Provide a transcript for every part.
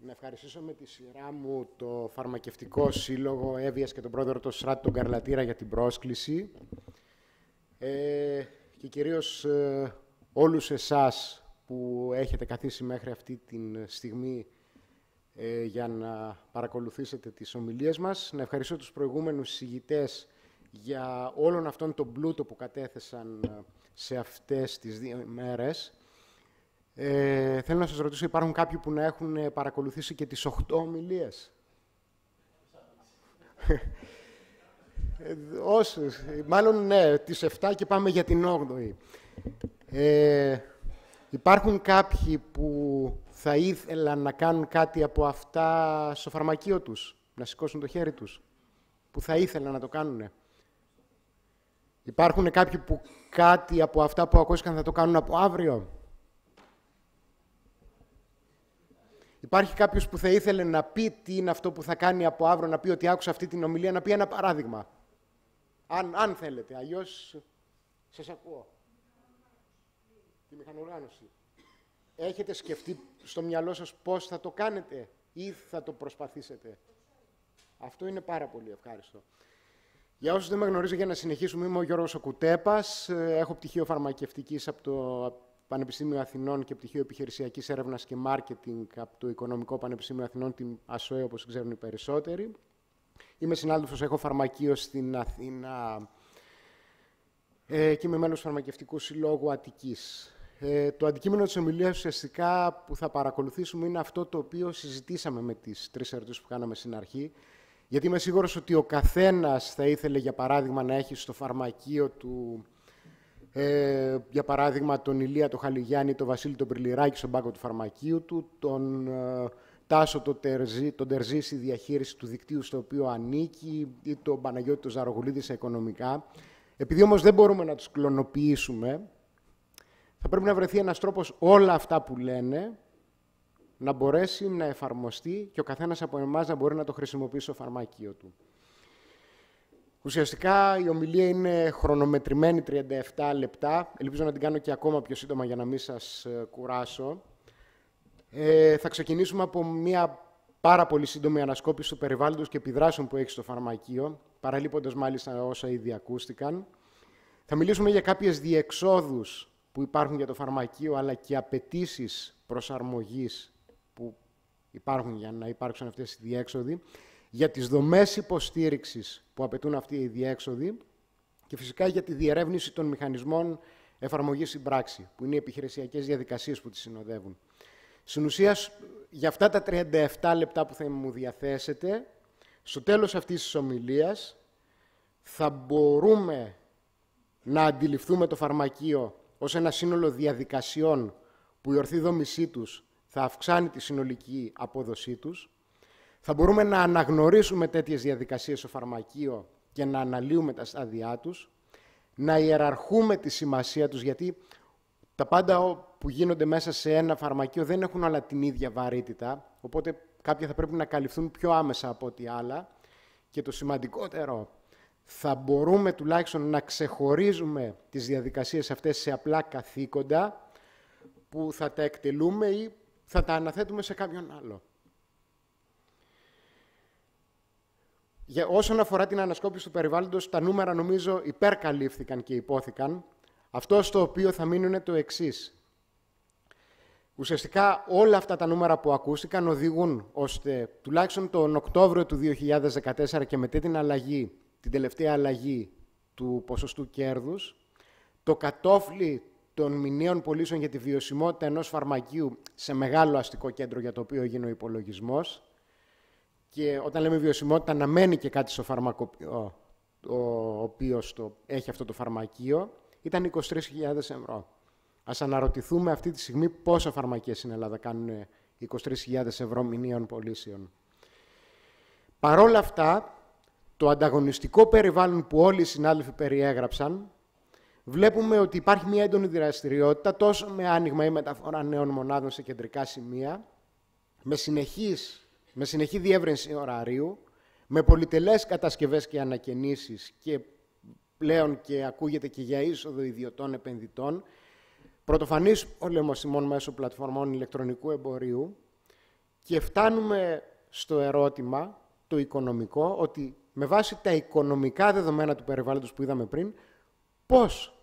Να ευχαριστήσω με τη σειρά μου το Φαρμακευτικό Σύλλογο Εύβοιας και τον πρόεδρο του ΣΡΑΤ, τον Καρλατήρα, για την πρόσκληση. Και κυρίως όλους εσάς που έχετε καθίσει μέχρι αυτή τη στιγμή για να παρακολουθήσετε τις ομιλίες μας. Να ευχαριστήσω τους προηγούμενους συζητητές για όλον αυτόν τον πλούτο που κατέθεσαν σε αυτές τις 2 ημέρες. Θέλω να σας ρωτήσω, υπάρχουν κάποιοι που να έχουν παρακολουθήσει και τις 8 ομιλίες? Όσους, μάλλον ναι, τις 7 και πάμε για την 8η. Υπάρχουν κάποιοι που θα ήθελαν να κάνουν κάτι από αυτά στο φαρμακείο τους, να σηκώσουν το χέρι τους, που θα ήθελαν να το κάνουν? Υπάρχουν κάποιοι που κάτι από αυτά που ακούστηκαν θα το κάνουν από αύριο? Υπάρχει κάποιος που θα ήθελε να πει τι είναι αυτό που θα κάνει από αύριο, να πει ότι άκουσα αυτή την ομιλία, να πει ένα παράδειγμα? Αν θέλετε, αλλιώς σας ακούω. Τη μηχανοργάνωση. Έχετε σκεφτεί στο μυαλό σας πώς θα το κάνετε ή θα το προσπαθήσετε? Αυτό είναι πάρα πολύ ευχάριστο. Για όσους δεν με γνωρίζετε, για να συνεχίσουμε, είμαι ο Γιώργος Κουτέπας. Έχω πτυχίο φαρμακευτικής από το Πανεπιστήμιο Αθηνών και πτυχίο επιχειρησιακής έρευνας και μάρκετινγκ από το Οικονομικό Πανεπιστήμιο Αθηνών, την ΑΣΟΕ, όπως ξέρουν οι περισσότεροι. Είμαι συνάδελφος, έχω φαρμακείο στην Αθήνα και είμαι μέλος του Φαρμακευτικού Συλλόγου Αττικής. Το αντικείμενο της ομιλίας ουσιαστικά που θα παρακολουθήσουμε είναι αυτό το οποίο συζητήσαμε με τις 3 ερωτήσεις που κάναμε στην αρχή, γιατί είμαι σίγουρος ότι ο καθένας θα ήθελε, για παράδειγμα, να έχει στο φαρμακείο του, για παράδειγμα, τον Ηλία, τον Χαλιγιάννη, τον Βασίλη, τον Πριλιράκη στον πάγκο του φαρμακείου του, τον Τάσο, τον Τερζή στη διαχείριση του δικτύου στο οποίο ανήκει, ή τον Παναγιώτη, τον Ζαρογουλίδη σε οικονομικά. Επειδή όμως δεν μπορούμε να τους κλωνοποιήσουμε, θα πρέπει να βρεθεί ένας τρόπος όλα αυτά που λένε να μπορέσει να εφαρμοστεί και ο καθένας από εμάς να μπορεί να το χρησιμοποιήσει στο φαρμακείο του. Ουσιαστικά η ομιλία είναι χρονομετρημένη 37 λεπτά. Ελπίζω να την κάνω και ακόμα πιο σύντομα για να μην σας κουράσω. Θα ξεκινήσουμε από μια πάρα πολύ σύντομη ανασκόπηση του περιβάλλοντος και επιδράσεων που έχει στο φαρμακείο, παραλείποντας μάλιστα όσα ήδη ακούστηκαν. Θα μιλήσουμε για κάποιες διεξόδους που υπάρχουν για το φαρμακείο, αλλά και απαιτήσεις προσαρμογής που υπάρχουν για να υπάρξουν αυτές οι διέξοδοι, για τις δομές υποστήριξης που απαιτούν αυτοί οι διέξοδοι και φυσικά για τη διερεύνηση των μηχανισμών εφαρμογής στην πράξη, που είναι οι επιχειρησιακές διαδικασίες που τις συνοδεύουν. Στην ουσία, για αυτά τα 37 λεπτά που θα μου διαθέσετε, στο τέλος αυτής της ομιλίας θα μπορούμε να αντιληφθούμε το φαρμακείο ως ένα σύνολο διαδικασιών που η ορθή δόμησή τους θα αυξάνει τη συνολική απόδοσή τους. Θα μπορούμε να αναγνωρίσουμε τέτοιες διαδικασίες στο φαρμακείο και να αναλύουμε τα στάδια τους, να ιεραρχούμε τη σημασία τους, γιατί τα πάντα που γίνονται μέσα σε ένα φαρμακείο δεν έχουν όλα την ίδια βαρύτητα, οπότε κάποια θα πρέπει να καλυφθούν πιο άμεσα από ό,τι άλλα. Και το σημαντικότερο, θα μπορούμε τουλάχιστον να ξεχωρίζουμε τις διαδικασίες αυτές σε απλά καθήκοντα που θα τα εκτελούμε ή θα τα αναθέτουμε σε κάποιον άλλο. Όσον αφορά την ανασκόπηση του περιβάλλοντος, τα νούμερα νομίζω υπερκαλύφθηκαν και υπόθηκαν. Αυτό στο οποίο θα μείνουν είναι το εξής. Ουσιαστικά όλα αυτά τα νούμερα που ακούστηκαν οδηγούν ώστε τουλάχιστον τον Οκτώβριο του 2014 και μετά την τελευταία αλλαγή του ποσοστού κέρδους, το κατόφλι των μηνιαίων πωλήσεων για τη βιωσιμότητα ενός φαρμακείου σε μεγάλο αστικό κέντρο για το οποίο έγινε ο υπολογισμός, και όταν λέμε βιωσιμότητα να μένει και κάτι στο φαρμακοποιό το οποίο έχει αυτό το φαρμακείο, ήταν 23.000 ευρώ. Ας αναρωτηθούμε αυτή τη στιγμή πόσα φαρμακεία στην Ελλάδα κάνουν 23.000 ευρώ μηνιαίων πωλήσεων. Παρόλα αυτά, το ανταγωνιστικό περιβάλλον που όλοι οι συνάδελφοι περιέγραψαν, βλέπουμε ότι υπάρχει μια έντονη δραστηριότητα τόσο με άνοιγμα ή μεταφορά νέων μονάδων σε κεντρικά σημεία, με συνεχή διεύρυνση ωραρίου, με πολυτελές κατασκευές και ανακαινήσεις και πλέον και ακούγεται και για είσοδο ιδιωτών επενδυτών, πρωτοφανής πολεμοσιμών μέσω πλατφορμών ηλεκτρονικού εμπορίου Και φτάνουμε στο ερώτημα, το οικονομικό, ότι με βάση τα οικονομικά δεδομένα του περιβάλλοντος που είδαμε πριν, πώς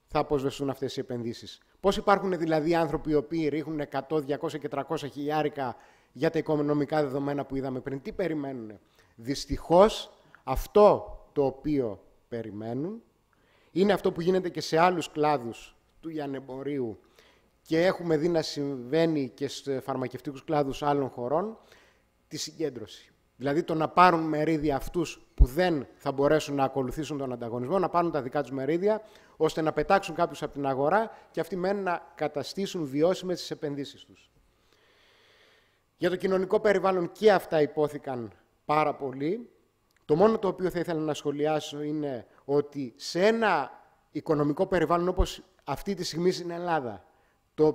θα αποσβεστούν αυτές οι επενδύσεις. Πώς υπάρχουν δηλαδή άνθρωποι οι οποίοι ρίχνουν 100, 200 και 300 χιλιάρικα για τα οικονομικά δεδομένα που είδαμε πριν. Τι περιμένουν. Δυστυχώς, αυτό το οποίο περιμένουν είναι αυτό που γίνεται και σε άλλους κλάδους του λιανεμπορίου και έχουμε δει να συμβαίνει και σε φαρμακευτικούς κλάδους άλλων χωρών, τη συγκέντρωση. Δηλαδή το να πάρουν μερίδια αυτούς που δεν θα μπορέσουν να ακολουθήσουν τον ανταγωνισμό, να πάρουν τα δικά τους μερίδια, ώστε να πετάξουν κάποιους από την αγορά και αυτοί μένουν να καταστήσουν βιώσιμες τις επενδύσεις τους. Για το κοινωνικό περιβάλλον και αυτά υπόθηκαν πάρα πολύ. Το μόνο το οποίο θα ήθελα να σχολιάσω είναι ότι σε ένα οικονομικό περιβάλλον όπως αυτή τη στιγμή στην Ελλάδα, το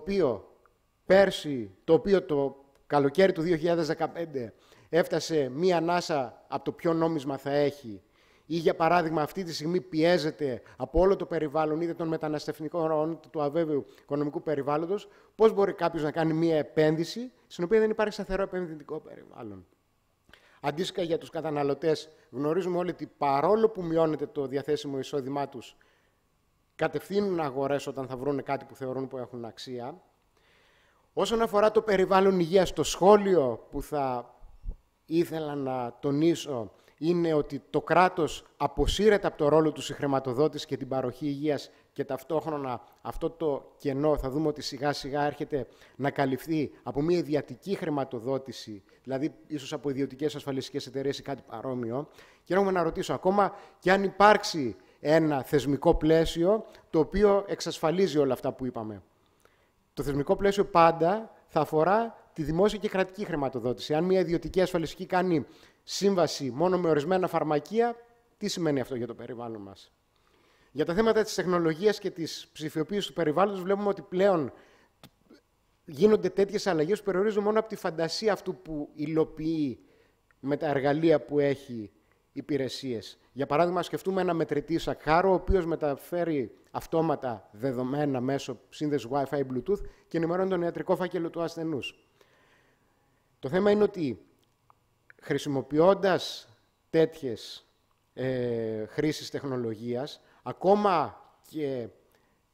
οποίο το καλοκαίρι του 2015 έφτασε μία ανάσα από το ποιο νόμισμα θα έχει, ή για παράδειγμα αυτή τη στιγμή πιέζεται από όλο το περιβάλλον, είτε των μεταναστευτικών είτε του αβέβαιου οικονομικού περιβάλλοντος, πώς μπορεί κάποιος να κάνει μία επένδυση στην οποία δεν υπάρχει σταθερό επενδυτικό περιβάλλον. Αντίστοιχα για τους καταναλωτές, γνωρίζουμε όλοι ότι παρόλο που μειώνεται το διαθέσιμο εισόδημά τους, κατευθύνουν αγορές όταν θα βρουν κάτι που θεωρούν που έχουν αξία. Όσον αφορά το περιβάλλον υγείας, το σχόλιο που θα ήθελα να τονίσω είναι ότι το κράτος αποσύρεται από το ρόλο του στη χρηματοδότηση και την παροχή υγείας και ταυτόχρονα αυτό το κενό θα δούμε ότι σιγά σιγά έρχεται να καλυφθεί από μια ιδιωτική χρηματοδότηση, δηλαδή ίσως από ιδιωτικές ασφαλιστικές εταιρείες ή κάτι παρόμοιο. Και έρχομαι να ρωτήσω ακόμα και αν υπάρξει ένα θεσμικό πλαίσιο το οποίο εξασφαλίζει όλα αυτά που είπαμε. Το θεσμικό πλαίσιο πάντα θα αφορά τη δημόσια και κρατική χρηματοδότηση. Αν μια ιδιωτική ασφαλιστική κάνει σύμβαση μόνο με ορισμένα φαρμακεία, τι σημαίνει αυτό για το περιβάλλον μας. Για τα θέματα της τεχνολογίας και της ψηφιοποίησης του περιβάλλοντος βλέπουμε ότι πλέον γίνονται τέτοιες αλλαγές που περιορίζονται μόνο από τη φαντασία αυτού που υλοποιεί με τα εργαλεία που έχει υπηρεσίες. Για παράδειγμα, σκεφτούμε ένα μετρητή σακχάρο, ο οποίος μεταφέρει αυτόματα δεδομένα μέσω σύνδεσης Wi-Fi Bluetooth και ενημερώνει τον ιατρικό φάκελο του ασθενούς. Το θέμα είναι ότι χρησιμοποιώντας τέτοιες χρήσεις τεχνολογίας, ακόμα και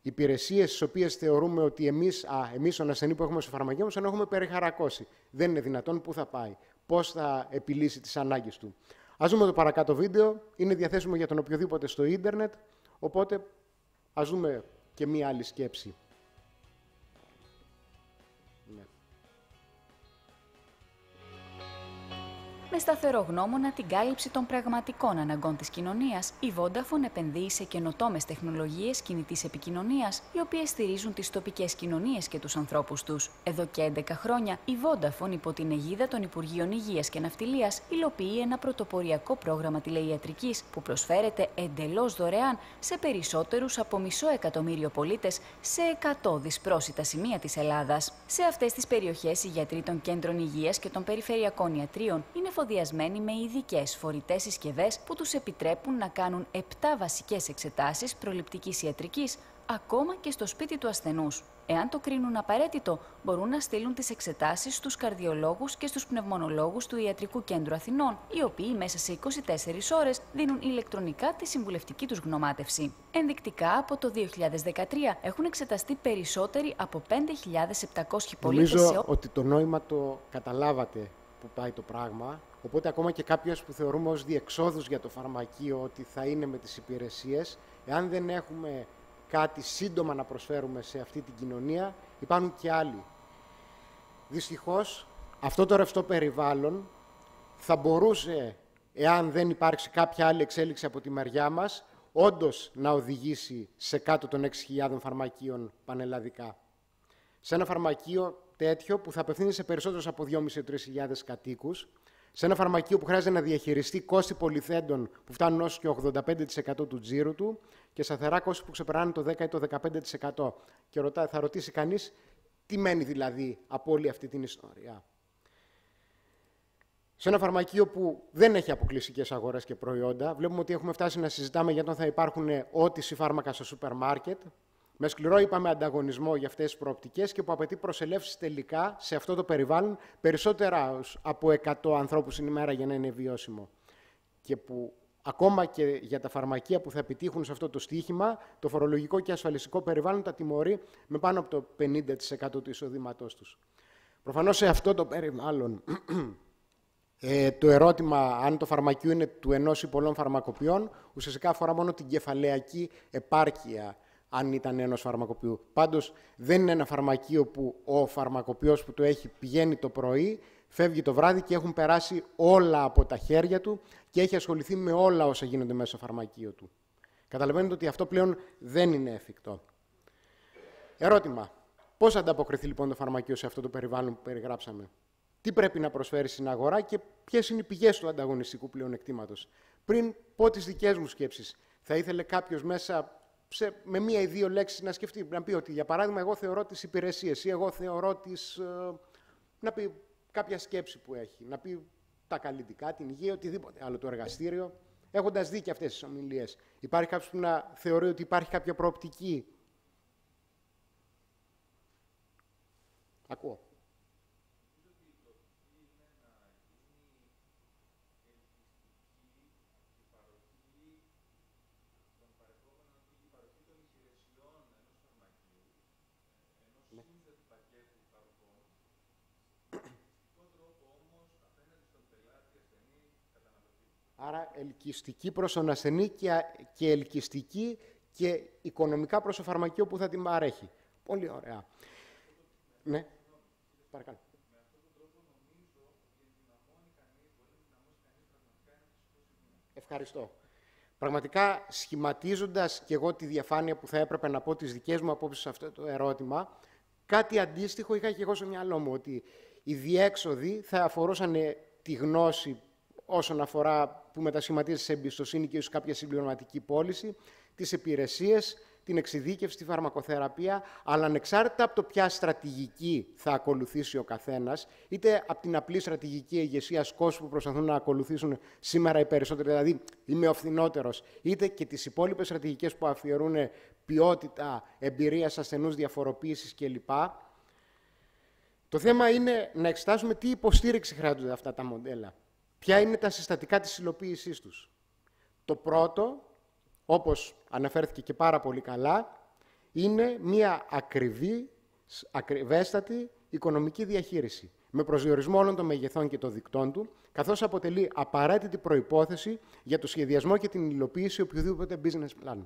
υπηρεσίες στις οποίες θεωρούμε ότι εμείς τον ασθενή που έχουμε στο φαρμακείο μας τον έχουμε περιχαρακώσει. Δεν είναι δυνατόν, πού θα πάει, πώς θα επιλύσει τις ανάγκες του. Ας δούμε το παρακάτω βίντεο, είναι διαθέσιμο για τον οποιοδήποτε στο ίντερνετ, οπότε ας δούμε και μία άλλη σκέψη. Με σταθερογνώμονα την κάλυψη των πραγματικών αναγκών της κοινωνίας, η Vodafone επενδύει σε καινοτόμες τεχνολογίες κινητής επικοινωνίας, οι οποίες στηρίζουν τις τοπικές κοινωνίες και τους ανθρώπους τους. Εδώ και 11 χρόνια, η Vodafone, υπό την αιγίδα των Υπουργείων Υγείας και Ναυτιλίας, υλοποιεί ένα πρωτοποριακό πρόγραμμα τηλεϊατρικής που προσφέρεται εντελώς δωρεάν σε περισσότερους από 500.000 πολίτες σε 100 δυσπρόσιτα σημεία της Ελλάδας. Σε αυτές τις περιοχές, οι γιατροί των κέντρων υγείας και των περιφερειακών ιατρίων είναι φοδιασμένοι με ειδικές φορητές συσκευές που τους επιτρέπουν να κάνουν 7 βασικές εξετάσεις προληπτικής ιατρικής, ακόμα και στο σπίτι του ασθενούς. Εάν το κρίνουν απαραίτητο, μπορούν να στείλουν τις εξετάσεις στους καρδιολόγους και στους πνευμονολόγους του Ιατρικού Κέντρου Αθηνών, οι οποίοι μέσα σε 24 ώρες δίνουν ηλεκτρονικά τη συμβουλευτική τους γνωμάτευση. Ενδεικτικά, από το 2013 έχουν εξεταστεί περισσότεροι από 5.700 πολίτες. Νομίζω ότι το νόημα το καταλάβατε που πάει το πράγμα, οπότε ακόμα και κάποιες που θεωρούμε ως διεξόδους για το φαρμακείο ότι θα είναι με τις υπηρεσίες, εάν δεν έχουμε κάτι σύντομα να προσφέρουμε σε αυτή την κοινωνία, υπάρχουν και άλλοι. Δυστυχώς, αυτό το ρευστό περιβάλλον θα μπορούσε, εάν δεν υπάρξει κάποια άλλη εξέλιξη από τη μεριά μας, όντως να οδηγήσει σε κάτω των 6.000 φαρμακείων πανελλαδικά. Σε ένα φαρμακείο τέτοιο που θα απευθύνει σε περισσότερους από 2.500-3.000 κατοίκους, σε ένα φαρμακείο που χρειάζεται να διαχειριστεί κόστη πολυθέντων που φτάνουν ως και 85% του τζίρου του και σταθερά κόστη που ξεπερνάνε το 10% ή το 15%. Και θα ρωτήσει κανείς τι μένει δηλαδή από όλη αυτή την ιστορία. Σε ένα φαρμακείο που δεν έχει αποκλειστικές αγορές και προϊόντα, βλέπουμε ότι έχουμε φτάσει να συζητάμε για το αν θα υπάρχουν ότιση φάρμακα στο σούπερ μάρκετ Με σκληρό, είπαμε, ανταγωνισμό για αυτές τις προοπτικές και που απαιτεί προσελεύσεις τελικά σε αυτό το περιβάλλον περισσότερα από 100 ανθρώπους την ημέρα για να είναι βιώσιμο. Και που ακόμα και για τα φαρμακεία που θα επιτύχουν σε αυτό το στοίχημα, το φορολογικό και ασφαλιστικό περιβάλλον τα τιμωρεί με πάνω από το 50% του εισοδήματός τους. Προφανώς σε αυτό το περιβάλλον το ερώτημα αν το φαρμακείο είναι του ενός ή πολλών φαρμακοποιών ουσιαστικά αφορά μόνο την κεφαλαιακή επάρκεια, αν ήταν ενός φαρμακοποιού. Πάντως δεν είναι ένα φαρμακείο που ο φαρμακοποιός που το έχει πηγαίνει το πρωί, φεύγει το βράδυ και έχουν περάσει όλα από τα χέρια του και έχει ασχοληθεί με όλα όσα γίνονται μέσα στο φαρμακείο του. Καταλαβαίνετε ότι αυτό πλέον δεν είναι εφικτό. Ερώτημα. Πώς θα ανταποκριθεί λοιπόν το φαρμακείο σε αυτό το περιβάλλον που περιγράψαμε? Τι πρέπει να προσφέρει στην αγορά και ποιες είναι οι πηγές του ανταγωνιστικού πλεονεκτήματος? Πριν πω τις δικές μου σκέψεις, θα ήθελε κάποιος μέσα με μία ή δύο λέξεις να σκεφτεί, να πει ότι, για παράδειγμα, εγώ θεωρώ τις υπηρεσίες ή εγώ θεωρώ να πει κάποια σκέψη που έχει, να πει τα καλλιτικά, την υγεία, οτιδήποτε άλλο, το εργαστήριο, έχοντας δει και αυτές τις ομιλίες. Υπάρχει κάποιος που να θεωρεί ότι υπάρχει κάποια προοπτική? Ακούω. Άρα ελκυστική προς τον ασθενή και ελκυστική και οικονομικά προς το φαρμακείο που θα την παρέχει. Πολύ ωραία. Ναι, παρακαλώ. Ευχαριστώ. Πραγματικά, σχηματίζοντας και εγώ τη διαφάνεια που θα έπρεπε να πω τις δικές μου απόψεις σε αυτό το ερώτημα, κάτι αντίστοιχο είχα και εγώ στο μυαλό μου, ότι οι διέξοδοι θα αφορούσαν τη γνώση όσον αφορά που μετασχηματίζεται σε εμπιστοσύνη και ίσως κάποια συμπληρωματική πώληση, τις υπηρεσίες, την εξειδίκευση, τη φαρμακοθεραπεία, αλλά ανεξάρτητα από το ποια στρατηγική θα ακολουθήσει ο καθένας, είτε από την απλή στρατηγική ηγεσίας κόστου που προσπαθούν να ακολουθήσουν σήμερα οι περισσότεροι, δηλαδή είμαι ο φθηνότερος, είτε και τις υπόλοιπες στρατηγικές που αφιερούν ποιότητα, εμπειρίας ασθενούς, διαφοροποίησης κλπ. Το θέμα είναι να εξετάσουμε τι υποστήριξη χρειάζονται αυτά τα μοντέλα. Ποια είναι τα συστατικά της υλοποίησής τους. Το πρώτο, όπως αναφέρθηκε και πάρα πολύ καλά, είναι μία ακριβέστατη οικονομική διαχείριση, με προσδιορισμό όλων των μεγεθών και των δικτών του, καθώς αποτελεί απαραίτητη προϋπόθεση για το σχεδιασμό και την υλοποίηση οποιοδήποτε business plan.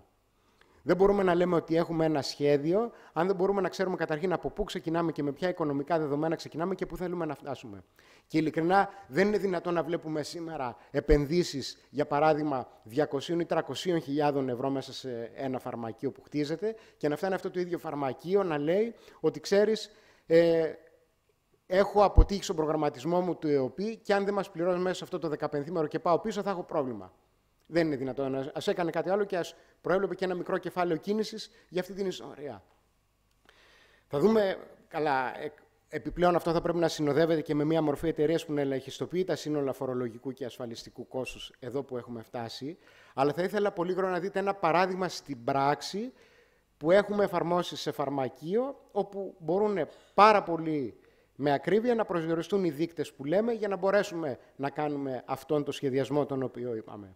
Δεν μπορούμε να λέμε ότι έχουμε ένα σχέδιο, αν δεν μπορούμε να ξέρουμε καταρχήν από πού ξεκινάμε και με ποια οικονομικά δεδομένα ξεκινάμε και πού θέλουμε να φτάσουμε. Και ειλικρινά δεν είναι δυνατόν να βλέπουμε σήμερα επενδύσεις, για παράδειγμα 200 ή 300.000 ευρώ μέσα σε ένα φαρμακείο που χτίζεται και να φτάνει αυτό το ίδιο φαρμακείο να λέει ότι ξέρεις, έχω αποτύχει στον προγραμματισμό μου του ΕΟΠΗ και αν δεν μας πληρώσει μέσα σε αυτό το 15μέρο και πάω πίσω θα έχω πρόβλημα. Δεν είναι δυνατόν. Ας έκανε κάτι άλλο και ας προέβλεπε και ένα μικρό κεφάλαιο κίνησης για αυτή την ιστορία. Θα δούμε, καλά, επιπλέον αυτό θα πρέπει να συνοδεύεται και με μια μορφή εταιρείας που να ελαχιστοποιεί τα σύνολα φορολογικού και ασφαλιστικού κόστους εδώ που έχουμε φτάσει. Αλλά θα ήθελα πολύ γρήγορα να δείτε ένα παράδειγμα στην πράξη που έχουμε εφαρμόσει σε φαρμακείο, όπου μπορούν πάρα πολύ με ακρίβεια να προσδιοριστούν οι δείκτες που λέμε για να μπορέσουμε να κάνουμε αυτόν τον σχεδιασμό τον οποίο είπαμε.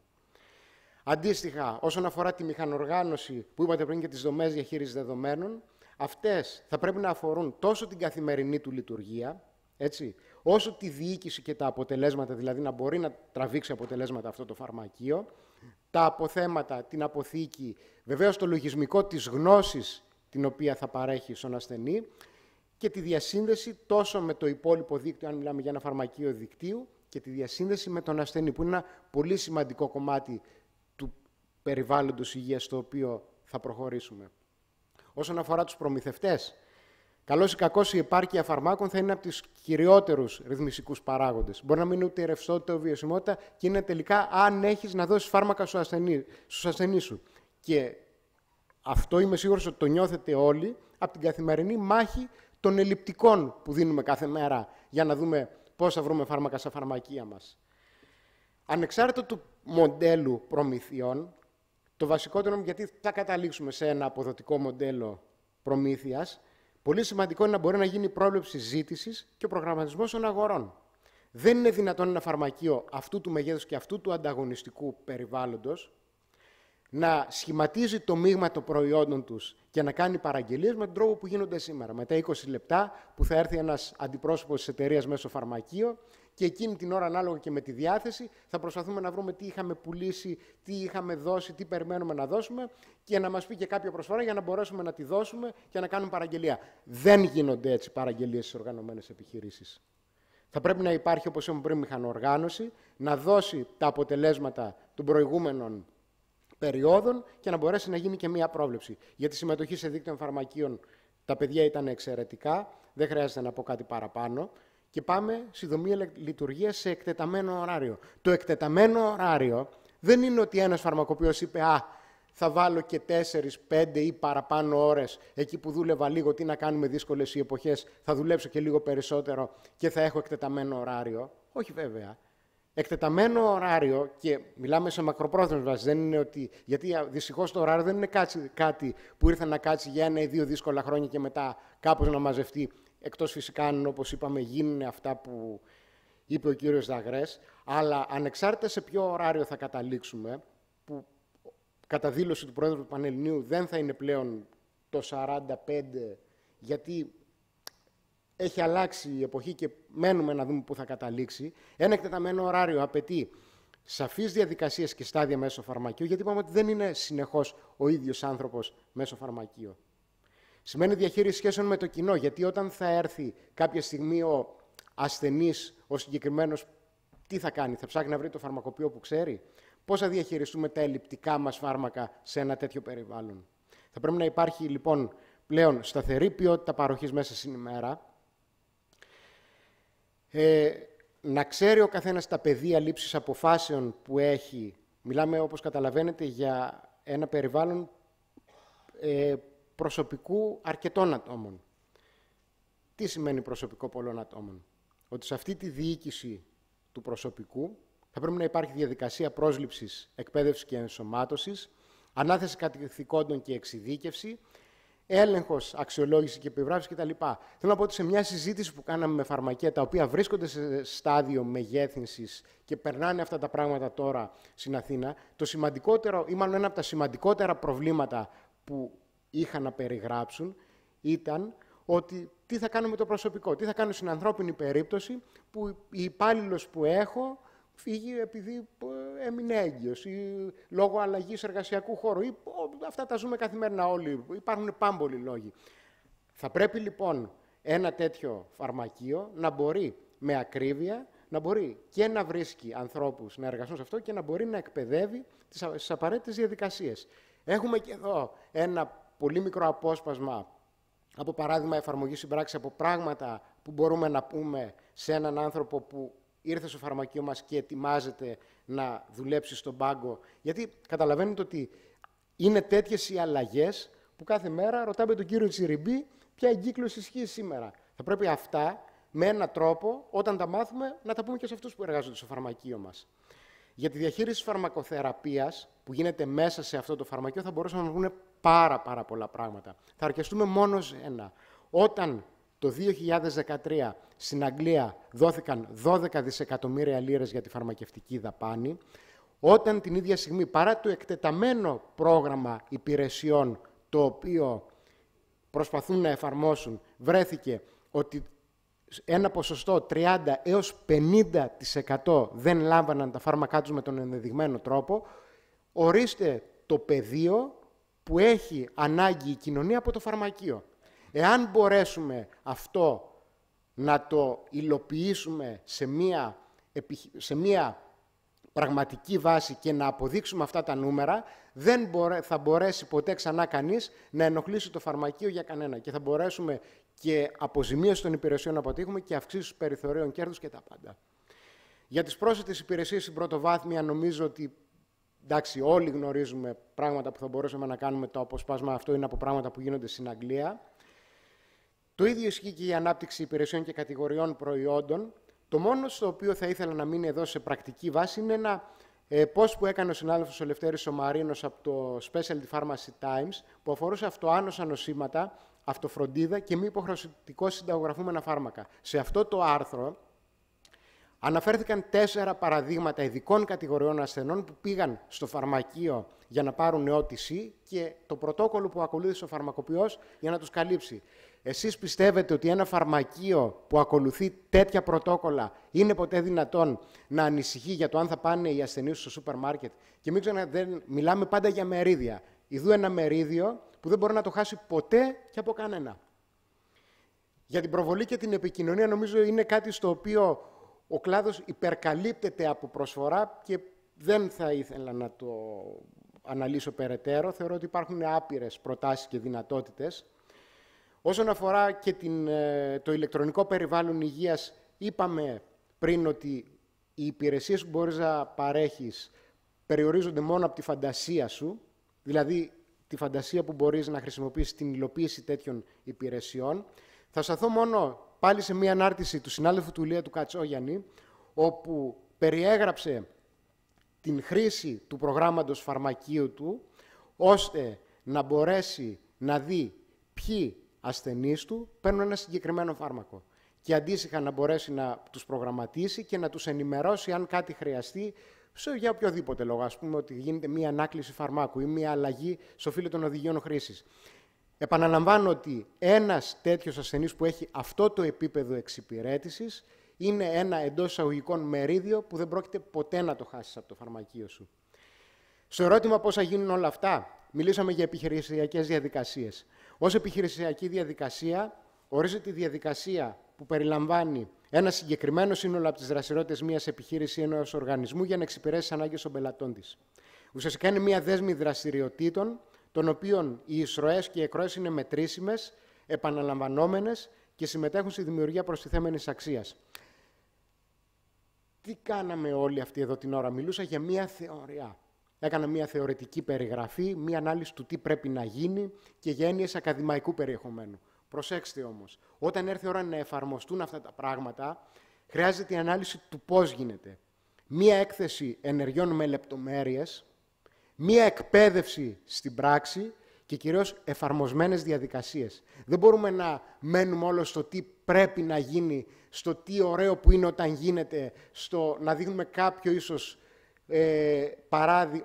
Αντίστοιχα, όσον αφορά τη μηχανοργάνωση που είπατε πριν και τις δομές διαχείρισης δεδομένων, αυτές θα πρέπει να αφορούν τόσο την καθημερινή του λειτουργία, έτσι, όσο τη διοίκηση και τα αποτελέσματα, δηλαδή να μπορεί να τραβήξει αποτελέσματα αυτό το φαρμακείο, τα αποθέματα, την αποθήκη, βεβαίως το λογισμικό της γνώσης την οποία θα παρέχει στον ασθενή και τη διασύνδεση τόσο με το υπόλοιπο δίκτυο, αν μιλάμε για ένα φαρμακείο δικτύου, και τη διασύνδεση με τον ασθενή, που είναι ένα πολύ σημαντικό κομμάτι του περιβάλλοντος υγείας στο οποίο θα προχωρήσουμε. Όσον αφορά τους προμηθευτές, καλώς ή κακώς η επάρκεια φαρμάκων θα είναι από τους κυριότερους ρυθμιστικούς παράγοντες. Μπορεί να μην είναι ούτε η ρευστότητα, ούτε η βιωσιμότητα και είναι τελικά αν έχεις να δώσεις φάρμακα στους ασθενείς σου. Και αυτό είμαι σίγουρος ότι το νιώθετε όλοι από την καθημερινή μάχη των ελλειπτικών που δίνουμε κάθε μέρα για να δούμε πώς θα βρούμε φάρμακα στα φαρμακεία μας. Ανεξάρτητα του μοντέλου προμηθειών, το βασικότερο, γιατί θα καταλήξουμε σε ένα αποδοτικό μοντέλο προμήθειας, πολύ σημαντικό είναι να μπορεί να γίνει η πρόβλεψη ζήτησης και ο προγραμματισμός των αγορών. Δεν είναι δυνατόν ένα φαρμακείο αυτού του μεγέθους και αυτού του ανταγωνιστικού περιβάλλοντος να σχηματίζει το μείγμα των προϊόντων τους και να κάνει παραγγελίες με τον τρόπο που γίνονται σήμερα. Με τα 20 λεπτά που θα έρθει ένας αντιπρόσωπος της εταιρείας μέσα στο φαρμακείο και εκείνη την ώρα, ανάλογα και με τη διάθεση, θα προσπαθούμε να βρούμε τι είχαμε πουλήσει, τι είχαμε δώσει, τι περιμένουμε να δώσουμε και να μας πει και κάποια προσφορά για να μπορέσουμε να τη δώσουμε και να κάνουμε παραγγελία. Δεν γίνονται έτσι παραγγελίες στις οργανωμένες επιχειρήσεις. Θα πρέπει να υπάρχει, όπως είπαμε πριν, μηχανοργάνωση, να δώσει τα αποτελέσματα των προηγούμενων περιόδων και να μπορέσει να γίνει και μία πρόβλεψη. Για τη συμμετοχή σε δίκτυο φαρμακείων τα παιδιά ήταν εξαιρετικά, δεν χρειάζεται να πω κάτι παραπάνω. Και πάμε στη δομή λειτουργίας σε εκτεταμένο ωράριο. Το εκτεταμένο ωράριο δεν είναι ότι ένας φαρμακοποιός είπε θα βάλω και 4, 5 ή παραπάνω ώρες εκεί που δούλευα λίγο, τι να κάνουμε δύσκολες οι εποχές, θα δουλέψω και λίγο περισσότερο και θα έχω εκτεταμένο ωράριο. Όχι βέβαια. Εκτεταμένο ωράριο, και μιλάμε σε μακροπρόθεσμες βάσεις, δεν είναι ότι. Γιατί δυστυχώς το ωράριο δεν είναι κάτι που ήρθε να κάτσει για 1 ή 2 δύσκολα χρόνια και μετά κάπως να μαζευτεί. Εκτός φυσικά, αν, όπως είπαμε, γίνουν αυτά που είπε ο κύριος Δαγρές, αλλά ανεξάρτητα σε ποιο ωράριο θα καταλήξουμε, που κατά δήλωση του Πρόεδρου του Πανελληνίου δεν θα είναι πλέον το 45, γιατί έχει αλλάξει η εποχή και μένουμε να δούμε πού θα καταλήξει. Ένα εκτεταμένο ωράριο απαιτεί σαφείς διαδικασίες και στάδια μέσω φαρμακείου, γιατί είπαμε ότι δεν είναι συνεχώς ο ίδιος άνθρωπος μέσω φαρμακείο. Σημαίνει διαχείριση σχέσεων με το κοινό, γιατί όταν θα έρθει κάποια στιγμή ο ασθενής, ο συγκεκριμένος, τι θα κάνει, θα ψάχνει να βρει το φαρμακοποιό που ξέρει, πώς θα διαχειριστούμε τα ελλειπτικά μας φάρμακα σε ένα τέτοιο περιβάλλον. Θα πρέπει να υπάρχει λοιπόν πλέον σταθερή ποιότητα παροχής μέσα στην ημέρα, να ξέρει ο καθένας τα πεδία λήψης αποφάσεων που έχει. Μιλάμε, όπως καταλαβαίνετε, για ένα περιβάλλον προσωπικού αρκετών ατόμων. Τι σημαίνει προσωπικό πολλών ατόμων? Ότι σε αυτή τη διοίκηση του προσωπικού θα πρέπει να υπάρχει διαδικασία πρόσληψης, εκπαίδευσης και ενσωμάτωσης, ανάθεση καθηκόντων και εξειδίκευση, έλεγχος, αξιολόγηση και επιβράβευση κτλ. Θέλω να πω ότι σε μια συζήτηση που κάναμε με φαρμακεία, τα οποία βρίσκονται σε στάδιο μεγέθυνσης και περνάνε αυτά τα πράγματα τώρα στην Αθήνα, το σημαντικότερο, ή μάλλον ένα από τα σημαντικότερα προβλήματα που είχαν να περιγράψουν, ήταν ότι τι θα κάνω με το προσωπικό, τι θα κάνω στην ανθρώπινη περίπτωση που η υπάλληλος που έχω φύγει επειδή έμεινε έγκυος ή λόγω αλλαγής εργασιακού χώρου. Ή, αυτά τα ζούμε καθημερινά όλοι. Υπάρχουν πάμπολοι λόγοι. Θα πρέπει λοιπόν ένα τέτοιο φαρμακείο να μπορεί με ακρίβεια, να μπορεί και να βρίσκει ανθρώπους να εργαστούν σε αυτό και να μπορεί να εκπαιδεύει τις απαραίτητες διαδικασίες. Έχουμε και εδώ ένα πολύ μικρό απόσπασμα από παράδειγμα εφαρμογής συμπράξης, από πράγματα που μπορούμε να πούμε σε έναν άνθρωπο που ήρθε στο φαρμακείο μας και ετοιμάζεται να δουλέψει στον πάγκο. Γιατί καταλαβαίνετε ότι είναι τέτοιες οι αλλαγές που κάθε μέρα ρωτάμε τον κύριο Τσιριμπή ποια εγκύκλωση ισχύει σήμερα. Θα πρέπει αυτά με έναν τρόπο, όταν τα μάθουμε, να τα πούμε και σε αυτούς που εργάζονται στο φαρμακείο μας. Για τη διαχείριση της φαρμακοθεραπείας που γίνεται μέσα σε αυτό το φαρμακείο θα μπορούσαμε να βγουν πάρα πολλά πράγματα. Θα αρκεστούμε μόνο σε ένα. Όταν το 2013 στην Αγγλία δόθηκαν 12 δισεκατομμύρια λίρες για τη φαρμακευτική δαπάνη, όταν την ίδια στιγμή, παρά το εκτεταμένο πρόγραμμα υπηρεσιών το οποίο προσπαθούν να εφαρμόσουν, βρέθηκε ότι ένα ποσοστό 30 έως 50% δεν λάμβαναν τα φάρμακά τους με τον ενδεδειγμένο τρόπο, ορίστε το πεδίο που έχει ανάγκη η κοινωνία από το φαρμακείο. Εάν μπορέσουμε αυτό να το υλοποιήσουμε σε μία πραγματική βάση και να αποδείξουμε αυτά τα νούμερα, δεν θα μπορέσει ποτέ ξανά κανείς να ενοχλήσει το φαρμακείο για κανένα και θα μπορέσουμε και αποζημίωση των υπηρεσιών να αποτύχουμε και αυξήσεις περιθωρίων κέρδους και τα πάντα. Για τις πρόσθετες υπηρεσίες στην πρωτοβάθμια νομίζω ότι εντάξει, όλοι γνωρίζουμε πράγματα που θα μπορούσαμε να κάνουμε. Το αποσπάσμα αυτό είναι από πράγματα που γίνονται στην Αγγλία. Το ίδιο ισχύει και η ανάπτυξη υπηρεσιών και κατηγοριών προϊόντων. Το μόνο στο οποίο θα ήθελα να μείνει εδώ σε πρακτική βάση είναι να post που έκανε ο συνάδελφος ο Λευτέρης Σομαρίνος από το Specialty Pharmacy Times, που αφορούσε αυτοάνοσα νοσήματα, αυτοφροντίδα και μη υποχρεωτικώς συνταγογραφούμενα φάρμακα. Σε αυτό το άρθρο αναφέρθηκαν 4 παραδείγματα ειδικών κατηγοριών ασθενών που πήγαν στο φαρμακείο για να πάρουν OTC και το πρωτόκολλο που ακολούθησε ο φαρμακοποιός για να τους καλύψει. Εσείς πιστεύετε ότι ένα φαρμακείο που ακολουθεί τέτοια πρωτόκολλα είναι ποτέ δυνατόν να ανησυχεί για το αν θα πάνε οι ασθενείς στο σούπερ μάρκετ? Και μην ξέρετε, μιλάμε πάντα για μερίδια. Ιδού ένα μερίδιο που δεν μπορεί να το χάσει ποτέ και από κανένα. Για την προβολή και την επικοινωνία νομίζω είναι κάτι στο οποίο ο κλάδος υπερκαλύπτεται από προσφορά και δεν θα ήθελα να το αναλύσω περαιτέρω. Θεωρώ ότι υπάρχουν άπειρες προτάσεις και δυνατότητες. Όσον αφορά και το ηλεκτρονικό περιβάλλον υγείας, είπαμε πριν ότι οι υπηρεσίες που μπορείς να παρέχεις περιορίζονται μόνο από τη φαντασία σου, δηλαδή τη φαντασία που μπορείς να χρησιμοποιήσεις στην υλοποίηση τέτοιων υπηρεσιών. Θα σταθώ μόνο πάλι σε μία ανάρτηση του συνάδελφου του Ηλία του Κατσόγιαννη, όπου περιέγραψε την χρήση του προγράμματος φαρμακείου του, ώστε να μπορέσει να δει ποιοι ασθενείς του παίρνουν ένα συγκεκριμένο φάρμακο και αντίστοιχα να μπορέσει να τους προγραμματίσει και να τους ενημερώσει αν κάτι χρειαστεί για οποιοδήποτε λόγο. Ας πούμε ότι γίνεται μία ανάκληση φαρμάκου ή μία αλλαγή στο φύλλο των οδηγιών χρήσης. Επαναλαμβάνω ότι ένας τέτοιος ασθενής που έχει αυτό το επίπεδο εξυπηρέτησης είναι ένα εντός εισαγωγικών μερίδιο που δεν πρόκειται ποτέ να το χάσεις από το φαρμακείο σου. Στο ερώτημα πώς θα γίνουν όλα αυτά, μιλήσαμε για επιχειρησιακές διαδικασίες. Ως επιχειρησιακή διαδικασία ορίζεται η διαδικασία που περιλαμβάνει ένα συγκεκριμένο σύνολο από τις δραστηριότητες μιας επιχείρησης ή ενός οργανισμού για να εξυπηρέσει τις ανάγκες των πελατών της. Ουσιαστικά είναι μια δέσμη δραστηριοτήτων, των οποίων οι εισρωές και οι εκροές είναι μετρήσιμες, επαναλαμβανόμενες και συμμετέχουν στη δημιουργία προστιθέμενης αξίας. Τι κάναμε όλοι αυτή εδώ την ώρα? Μιλούσα για μια θεωρία. Έκανα μια θεωρητική περιγραφή, μια ανάλυση του τι πρέπει να γίνει και για έννοιες ακαδημαϊκού περιεχομένου. Προσέξτε όμως, όταν έρθει η ώρα να εφαρμοστούν αυτά τα πράγματα, χρειάζεται η ανάλυση του πώς γίνεται. Μία έκθεση ενεργειών με λεπτομέρειες, μία εκπαίδευση στην πράξη και κυρίως εφαρμοσμένες διαδικασίες. Δεν μπορούμε να μένουμε όλο στο τι πρέπει να γίνει, στο τι ωραίο που είναι όταν γίνεται, στο να δείχνουμε κάποιο ίσως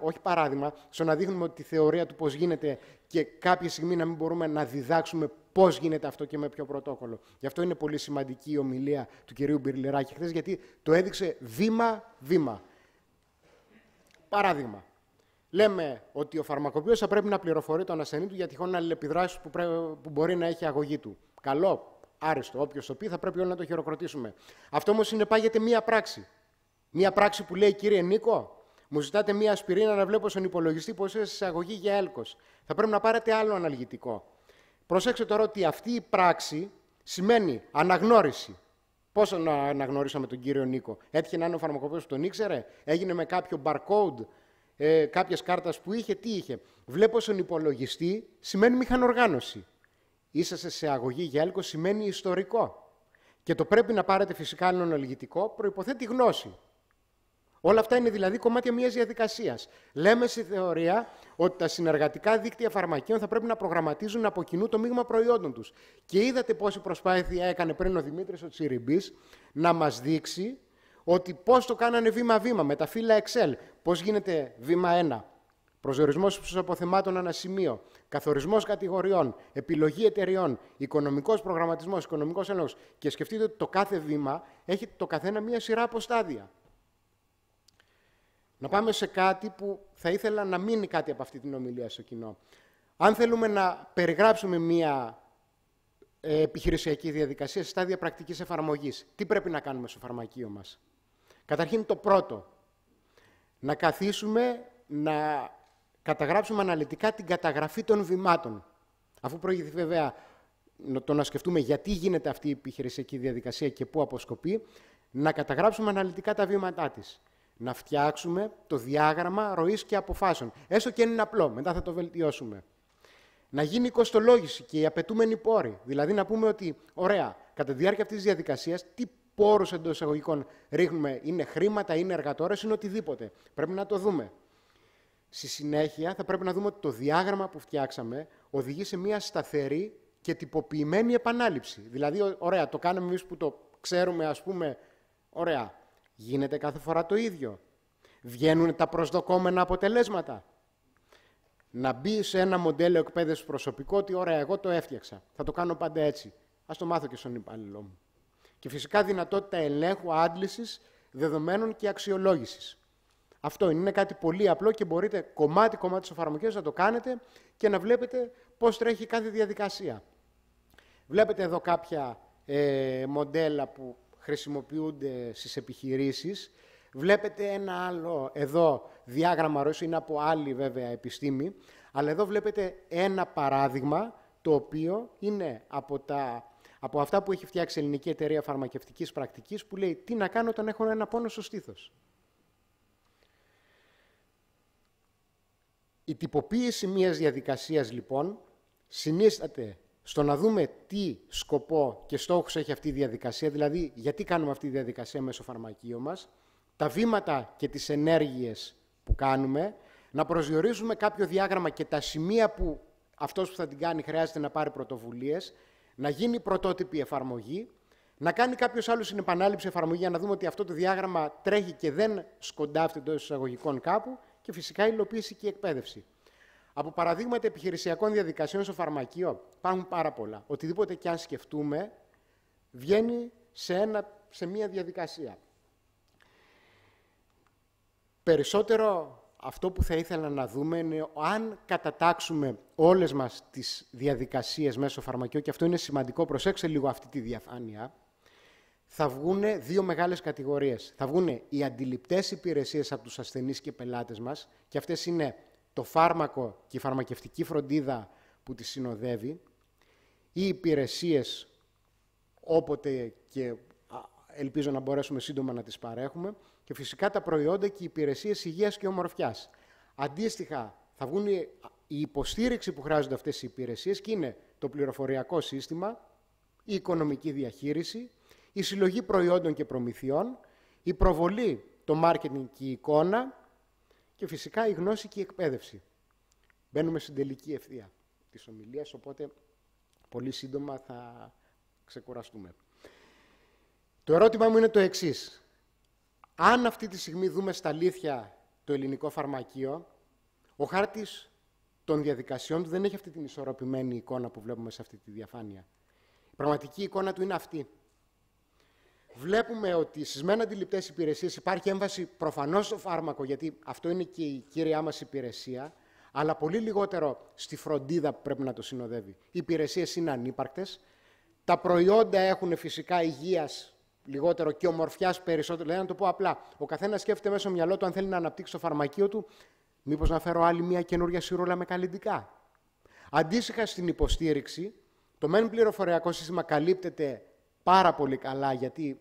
όχι παράδειγμα, στο να δείχνουμε ότι τη θεωρία του πώς γίνεται και κάποια στιγμή να μην μπορούμε να διδάξουμε πώς γίνεται αυτό και με ποιο πρωτόκολλο. Γι' αυτό είναι πολύ σημαντική η ομιλία του κυρίου Μπυρλεράκη χθες, γιατί το έδειξε βήμα-βήμα. Παράδειγμα, λέμε ότι ο φαρμακοποιός θα πρέπει να πληροφορεί τον ασθενή του για τυχόν αλληλεπιδράσεις που μπορεί να έχει η αγωγή του. Καλό, άριστο, όποιος το πει θα πρέπει όλοι να το χειροκροτήσουμε. Αυτό όμως συνεπάγεται μία πράξη. Μία πράξη που λέει, κύριε Νίκο, μου ζητάτε μία ασπιρίνα να βλέπω στον υπολογιστή πως είσαι σε αγωγή για έλκος. Θα πρέπει να πάρετε άλλο αναλγητικό. Προσέξτε τώρα ότι αυτή η πράξη σημαίνει αναγνώριση. Πώς να αναγνωρίσαμε τον κύριο Νίκο? Έτυχε να είναι ο φαρμακοποιός που τον ήξερε, έγινε με κάποιο barcode, κάποιες κάρτας που είχε, τι είχε? Βλέπω στον υπολογιστή σημαίνει μηχανοργάνωση. Είσαστε σε αγωγή για έλκος σημαίνει ιστορικό. Και το πρέπει να πάρετε φυσικά άλλο αναλγητικό προϋποθέτει γνώση. Όλα αυτά είναι δηλαδή κομμάτια μιας διαδικασίας. Λέμε στη θεωρία ότι τα συνεργατικά δίκτυα φαρμακείων θα πρέπει να προγραμματίζουν από κοινού το μείγμα προϊόντων τους. Και είδατε πόση προσπάθεια έκανε πριν ο Δημήτρης ο Τσιριμπής να μας δείξει ότι πώς το κάνανε βήμα-βήμα με τα φύλλα Excel. Πώς γίνεται βήμα 1. Προσδιορισμός ύψους αποθεμάτων ανά σημείο, καθορισμός κατηγοριών, επιλογή εταιριών, οικονομικός προγραμματισμός, οικονομικός έλεγχος. Και σκεφτείτε ότι το κάθε βήμα έχει το καθένα μία σειρά από στάδια. Να πάμε σε κάτι που θα ήθελα να μείνει κάτι από αυτή την ομιλία στο κοινό. Αν θέλουμε να περιγράψουμε μία επιχειρησιακή διαδικασία σε στάδια πρακτικής εφαρμογής, τι πρέπει να κάνουμε στο φαρμακείο μας? Καταρχήν το πρώτο, να καθίσουμε να καταγράψουμε αναλυτικά την καταγραφή των βημάτων. Αφού προηγηθεί βέβαια το να σκεφτούμε γιατί γίνεται αυτή η επιχειρησιακή διαδικασία και πού αποσκοπεί, να καταγράψουμε αναλυτικά τα βήματά της. Να φτιάξουμε το διάγραμμα ροής και αποφάσεων. Έστω και είναι απλό, μετά θα το βελτιώσουμε. Να γίνει η κοστολόγηση και οι απαιτούμενοι πόροι. Δηλαδή να πούμε ότι, ωραία, κατά τη διάρκεια αυτής της διαδικασίας, τι πόρους εντός εισαγωγικών ρίχνουμε, είναι χρήματα, είναι εργατόρες, είναι οτιδήποτε. Πρέπει να το δούμε. Στη συνέχεια θα πρέπει να δούμε ότι το διάγραμμα που φτιάξαμε οδηγεί σε μια σταθερή και τυποποιημένη επανάληψη. Δηλαδή, ωραία, το κάνουμε εμείς που το ξέρουμε, ας πούμε, ωραία, γίνεται κάθε φορά το ίδιο. Βγαίνουν τα προσδοκόμενα αποτελέσματα. Να μπει σε ένα μοντέλο εκπαίδευση προσωπικό ότι, ωραία, εγώ το έφτιαξα. Θα το κάνω πάντα έτσι. Ας το μάθω και στον υπάλληλό μου. Και φυσικά δυνατότητα ελέγχου, άντλησης δεδομένων και αξιολόγησης. Αυτό είναι κάτι πολύ απλό και μπορείτε κομμάτι-κομμάτι στο φαρμακείο να το κάνετε και να βλέπετε πώς τρέχει κάθε διαδικασία. Βλέπετε εδώ κάποια μοντέλα που χρησιμοποιούνται στις επιχειρήσεις. Βλέπετε ένα άλλο εδώ διάγραμμα ροής, είναι από άλλη βέβαια επιστήμη, αλλά εδώ βλέπετε ένα παράδειγμα το οποίο είναι από αυτά που έχει φτιάξει η Ελληνική Εταιρεία Φαρμακευτικής Πρακτικής, που λέει τι να κάνω όταν έχω ένα πόνο στο στήθος. Η τυποποίηση μιας διαδικασίας, λοιπόν, συνίσταται στο να δούμε τι σκοπό και στόχους έχει αυτή η διαδικασία, δηλαδή γιατί κάνουμε αυτή τη διαδικασία μέσω φαρμακείο μας, τα βήματα και τις ενέργειες που κάνουμε, να προσδιορίζουμε κάποιο διάγραμμα και τα σημεία που αυτός που θα την κάνει χρειάζεται να πάρει πρωτοβουλίες, να γίνει πρωτότυπη εφαρμογή, να κάνει κάποιος άλλος στην επανάληψη εφαρμογή για να δούμε ότι αυτό το διάγραμμα τρέχει και δεν σκοντάφτει εντός εισαγωγικών κάπου, και φυσικά η υλοποίηση και η εκπαίδευση. Από παραδείγματα επιχειρησιακών διαδικασιών στο φαρμακείο υπάρχουν πάρα πολλά. Οτιδήποτε και αν σκεφτούμε βγαίνει σε μία διαδικασία. Περισσότερο αυτό που θα ήθελα να δούμε είναι αν κατατάξουμε όλες μας τις διαδικασίες μέσω φαρμακείου, και αυτό είναι σημαντικό, προσέξτε λίγο αυτή τη διαφάνεια, θα βγουν δύο μεγάλες κατηγορίες. Θα βγουν οι αντιληπτές υπηρεσίες από τους ασθενείς και πελάτες μας, και αυτές είναι το φάρμακο και η φαρμακευτική φροντίδα που τη συνοδεύει, οι υπηρεσίες όποτε και ελπίζω να μπορέσουμε σύντομα να τις παρέχουμε, και φυσικά τα προϊόντα και οι υπηρεσίες υγείας και ομορφιάς. Αντίστοιχα, θα βγουν η υποστήριξη που χρειάζονται αυτές οι υπηρεσίες, και είναι το πληροφοριακό σύστημα, η οικονομική διαχείριση, η συλλογή προϊόντων και προμηθειών, η προβολή, το μάρκετινγκ και η εικόνα, και φυσικά η γνώση και η εκπαίδευση. Μπαίνουμε στην τελική ευθεία της ομιλίας, οπότε πολύ σύντομα θα ξεκουραστούμε. Το ερώτημα μου είναι το εξής. Αν αυτή τη στιγμή δούμε στα αλήθεια το ελληνικό φαρμακείο, ο χάρτης των διαδικασιών του δεν έχει αυτή την ισορροπημένη εικόνα που βλέπουμε σε αυτή τη διαφάνεια. Η πραγματική εικόνα του είναι αυτή. Βλέπουμε ότι στις μεν αντιληπτές υπηρεσίες υπάρχει έμβαση προφανώς στο φάρμακο, γιατί αυτό είναι και η κύριά μας υπηρεσία, αλλά πολύ λιγότερο στη φροντίδα που πρέπει να το συνοδεύει. Οι υπηρεσίες είναι ανύπαρκτες, τα προϊόντα έχουν φυσικά υγείας λιγότερο και ομορφιάς περισσότερο. Δηλαδή, να το πω απλά, ο καθένας σκέφτεται μέσα στο μυαλό του αν θέλει να αναπτύξει το φαρμακείο του, μήπως να φέρω άλλη μια καινούργια σιρούλα με καλλυντικά. Αντίστοιχα στην υποστήριξη, το μεν πληροφοριακό σύστημα καλύπτεται πάρα πολύ καλά, γιατί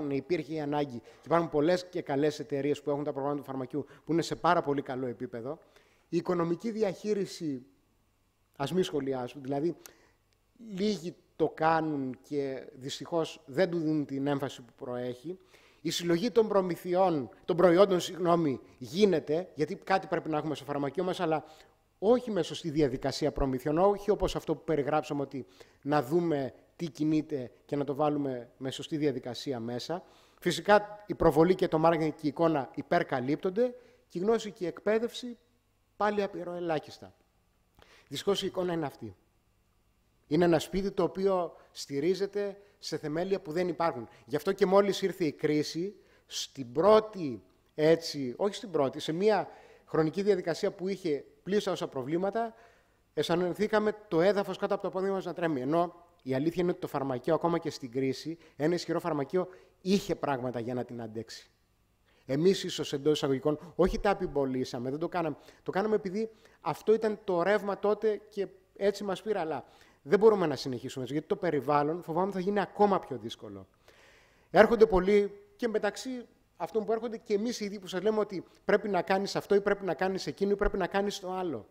υπήρχε η ανάγκη και υπάρχουν πολλές και καλές εταιρείες που έχουν τα προγράμματα του φαρμακείου που είναι σε πάρα πολύ καλό επίπεδο. Η οικονομική διαχείριση, ας μην σχολιάσουμε, δηλαδή λίγοι το κάνουν και δυστυχώς δεν του δίνουν την έμφαση που προέχει. Η συλλογή των προϊόντων γίνεται, γιατί κάτι πρέπει να έχουμε στο φαρμακείο μας, αλλά όχι μέσα στη διαδικασία προμηθειών, όχι όπως αυτό που περιγράψαμε, ότι να δούμε τι κινείται και να το βάλουμε με σωστή διαδικασία μέσα. Φυσικά η προβολή και το μάρκετινγκ και η εικόνα υπερκαλύπτονται, και η γνώση και η εκπαίδευση πάλι απειροελάχιστα. Δυστυχώς η εικόνα είναι αυτή. Είναι ένα σπίτι το οποίο στηρίζεται σε θεμέλια που δεν υπάρχουν. Γι' αυτό και μόλις ήρθε η κρίση, σε μια χρονική διαδικασία που είχε πλήσα όσα προβλήματα, αισθανθήκαμε το έδαφος κάτω από το πόδι μας να τρέμει. Ενώ η αλήθεια είναι ότι το φαρμακείο, ακόμα και στην κρίση, ένα ισχυρό φαρμακείο είχε πράγματα για να την αντέξει. Εμείς ίσως εντός εισαγωγικών, όχι τα απειμπολίσαμε, δεν το κάναμε. Το κάναμε επειδή αυτό ήταν το ρεύμα τότε και έτσι μας πήρε, αλλά δεν μπορούμε να συνεχίσουμε έτσι, γιατί το περιβάλλον φοβάμαι θα γίνει ακόμα πιο δύσκολο. Έρχονται πολλοί και μεταξύ αυτών που έρχονται και εμείς οι ίδιοι που σας λέμε ότι πρέπει να κάνεις αυτό ή πρέπει να κάνεις εκείνο ή πρέπει να κάνεις το άλλο.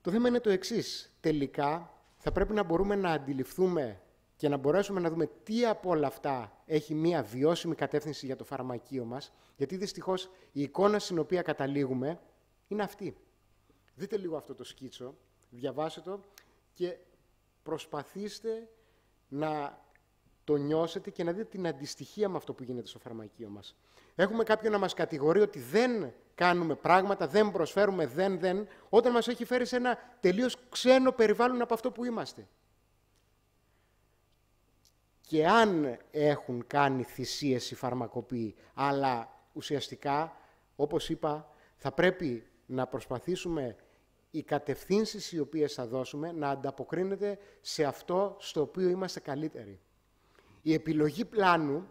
Το θέμα είναι το εξής. Τελικά θα πρέπει να μπορούμε να αντιληφθούμε και να μπορέσουμε να δούμε τι από όλα αυτά έχει μία βιώσιμη κατεύθυνση για το φαρμακείο μας, γιατί δυστυχώς η εικόνα στην οποία καταλήγουμε είναι αυτή. Δείτε λίγο αυτό το σκίτσο, διαβάστε το και προσπαθήστε να το νιώσετε και να δείτε την αντιστοιχία με αυτό που γίνεται στο φαρμακείο μας. Έχουμε κάποιον να μας κατηγορεί ότι δεν κάνουμε πράγματα, δεν προσφέρουμε, δεν, όταν μας έχει φέρει σε ένα τελείως ξένο περιβάλλον από αυτό που είμαστε. Και αν έχουν κάνει θυσίες οι φαρμακοποιοί, αλλά ουσιαστικά, όπως είπα, θα πρέπει να προσπαθήσουμε οι κατευθύνσεις οι οποίες θα δώσουμε να ανταποκρίνεται σε αυτό στο οποίο είμαστε καλύτεροι. Η επιλογή πλάνου